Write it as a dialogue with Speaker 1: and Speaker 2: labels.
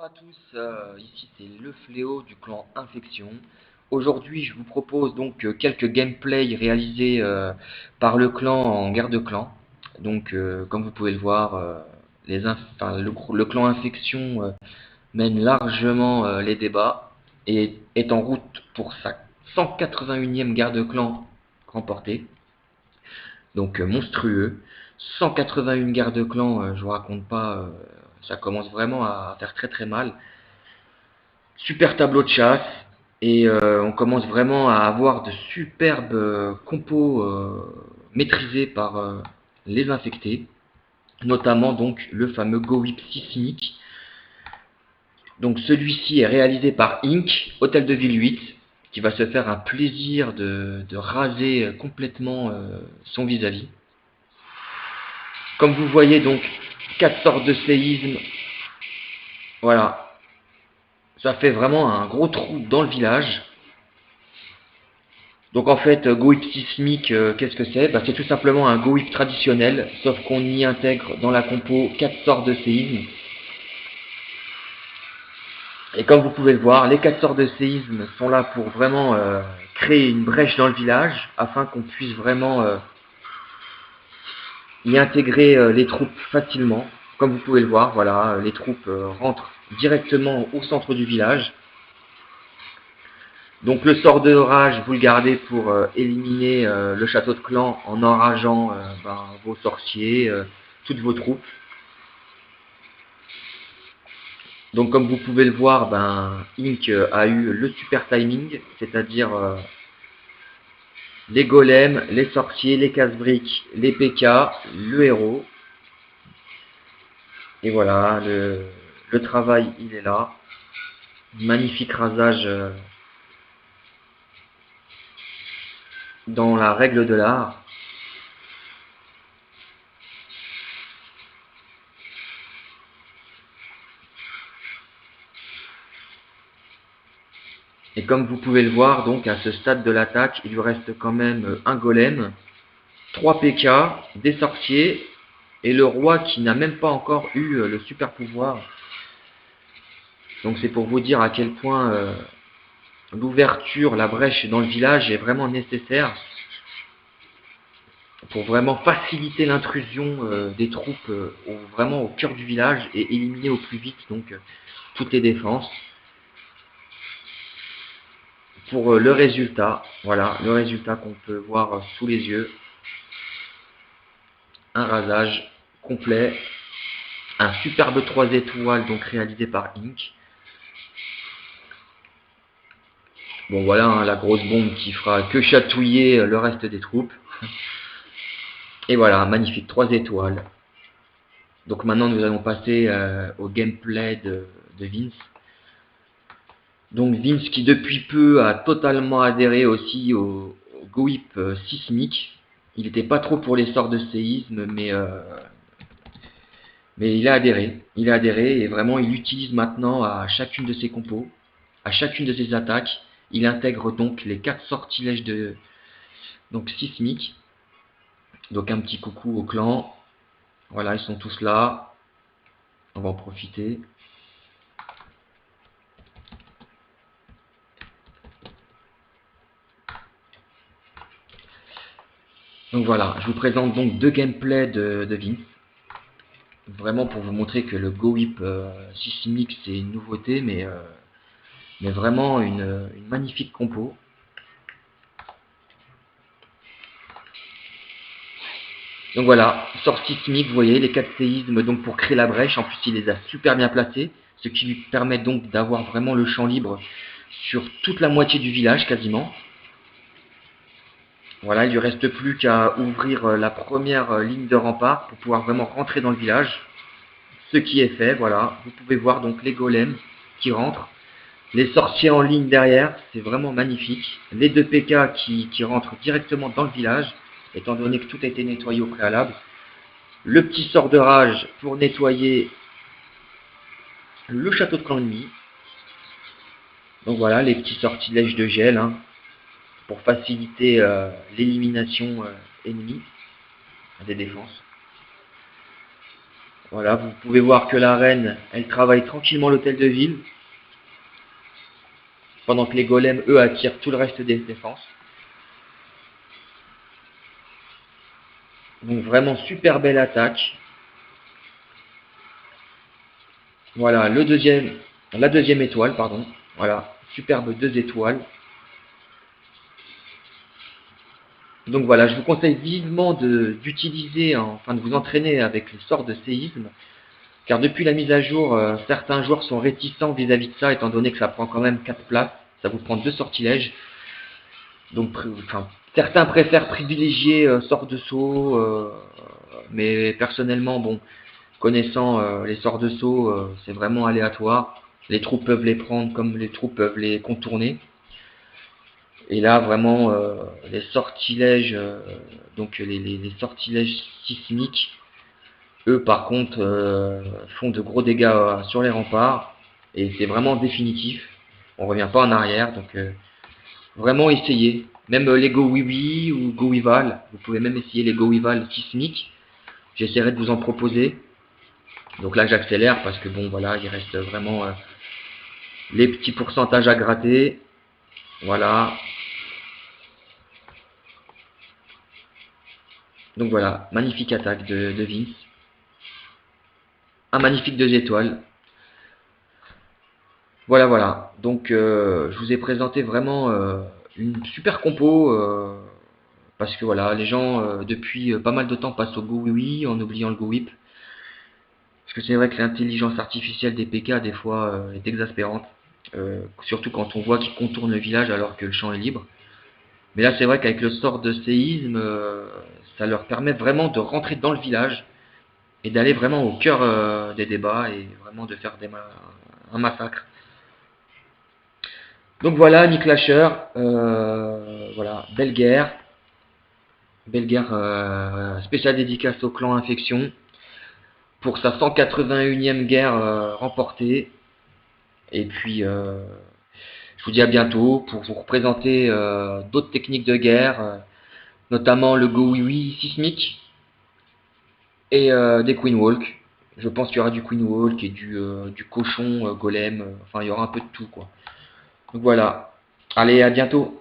Speaker 1: Bonjour à tous, ici c'est le Fléau du clan Infection. Aujourd'hui je vous propose donc quelques gameplays réalisés par le clan en guerre de clan. Donc comme vous pouvez le voir, le clan Infection mène largement les débats et est en route pour sa 181e guerre de clan remportée. Donc monstrueux. 181 guerres de clan, je vous raconte pas, ça commence vraiment à faire très très mal. Super tableau de chasse et on commence vraiment à avoir de superbes compos maîtrisés par les infectés, notamment donc le fameux Go Whip sismique. Donc celui-ci est réalisé par Inc, Hôtel de Ville 8, qui va se faire un plaisir de raser complètement son vis-à-vis. Comme vous voyez donc 4 sortes de séismes, voilà, ça fait vraiment un gros trou dans le village. Donc en fait, Go Whip sismique, qu'est-ce que c'est? C'est tout simplement un Go Whip traditionnel, sauf qu'on y intègre dans la compo 4 sorts de séisme. Et comme vous pouvez le voir, les 4 sorts de séisme sont là pour vraiment créer une brèche dans le village, afin qu'on puisse vraiment y intégrer les troupes facilement. Comme vous pouvez le voir, voilà, les troupes rentrent directement au centre du village. Donc le sort de rage, vous le gardez pour éliminer le château de clan en enrageant vos sorciers, toutes vos troupes. Donc comme vous pouvez le voir, Inc a eu le super timing, c'est-à-dire les golems, les sorciers, les casse-briques, les PK, le héros. Et voilà, le travail il est là. Magnifique rasage dans la règle de l'art. Et comme vous pouvez le voir, donc à ce stade de l'attaque, il lui reste quand même un golem, 3 PK, des sorciers, et le roi qui n'a même pas encore eu le super pouvoir. Donc c'est pour vous dire à quel point l'ouverture, la brèche dans le village est vraiment nécessaire pour vraiment faciliter l'intrusion des troupes vraiment au cœur du village et éliminer au plus vite donc toutes les défenses. Pour le résultat, voilà, le résultat qu'on peut voir sous les yeux, un rasage complet, un superbe 3 étoiles donc réalisé par Inc. Bon voilà, hein, la grosse bombe qui fera que chatouiller le reste des troupes. Et voilà, magnifique, 3 étoiles. Donc maintenant nous allons passer au gameplay de Vince. Donc Vince qui depuis peu a totalement adhéré aussi au Go Whip sismique. Il n'était pas trop pour les sorts de séisme, mais il a adhéré. Il a adhéré et vraiment il l'utilise maintenant à chacune de ses compos, à chacune de ses attaques. Il intègre donc les 4 sortilèges donc sismiques. Donc un petit coucou au clan. Voilà, ils sont tous là. On va en profiter. Donc voilà, je vous présente donc 2 gameplays de Vince. Vraiment pour vous montrer que le Go Whip sismique c'est une nouveauté, mais vraiment une magnifique compo. Donc voilà, sort sismique, vous voyez, les 4 séismes donc pour créer la brèche. En plus il les a super bien placés, ce qui lui permet donc d'avoir vraiment le champ libre sur toute la moitié du village quasiment. Voilà, il lui reste plus qu'à ouvrir la première ligne de rempart pour pouvoir vraiment rentrer dans le village. Ce qui est fait, voilà. Vous pouvez voir donc les golems qui rentrent. Les sorciers en ligne derrière, c'est vraiment magnifique. Les 2 PK qui rentrent directement dans le village, étant donné que tout a été nettoyé au préalable. Le petit sort de rage pour nettoyer le château de clan ennemi. Donc voilà, les petits sortilèges de gel hein, pour faciliter l'élimination ennemie des défenses. Voilà, vous pouvez voir que la reine, elle travaille tranquillement l'hôtel de ville, pendant que les golems, eux, attirent tout le reste des défenses. Donc vraiment super belle attaque. Voilà, la deuxième étoile, pardon. Voilà, superbe 2 étoiles. Donc voilà, je vous conseille vivement d'utiliser, enfin de vous entraîner avec le sort de séisme, car depuis la mise à jour, certains joueurs sont réticents vis-à-vis de ça, étant donné que ça prend quand même 4 places, ça vous prend 2 sortilèges. Donc, enfin, certains préfèrent privilégier sort de saut, mais personnellement, bon, connaissant les sorts de saut, c'est vraiment aléatoire. Les troupes peuvent les prendre comme les troupes peuvent les contourner. Et là, vraiment, les sortilèges, donc les sortilèges sismiques, eux, par contre, font de gros dégâts sur les remparts. Et c'est vraiment définitif. On revient pas en arrière, donc vraiment essayez. Même les Go Wiwi ou Go Wival, vous pouvez même essayer les Go Wival sismiques. J'essaierai de vous en proposer. Donc là, j'accélère parce que bon, voilà, il reste vraiment les petits pourcentages à gratter. Voilà. Donc voilà, magnifique attaque de Vince. Un magnifique 2 étoiles. Voilà, voilà. Donc je vous ai présenté vraiment une super compo. Parce que voilà, les gens depuis pas mal de temps passent au Go Wiwi en oubliant le Go Whip. Parce que c'est vrai que l'intelligence artificielle des PK des fois est exaspérante. Surtout quand on voit qu'ils contournent le village alors que le champ est libre. Mais là, c'est vrai qu'avec le sort de séisme, ça leur permet vraiment de rentrer dans le village et d'aller vraiment au cœur des débats et vraiment de faire un massacre. Donc voilà, Nick Lasher, voilà, belle guerre spéciale dédicace au clan Infection pour sa 181e guerre remportée. Et puis, je vous dis à bientôt pour vous représenter d'autres techniques de guerre, notamment le Go Wiwi sismique et des Queen Walk. Je pense qu'il y aura du Queen Walk et du cochon golem. Enfin, il y aura un peu de tout, quoi. Donc voilà. Allez, à bientôt.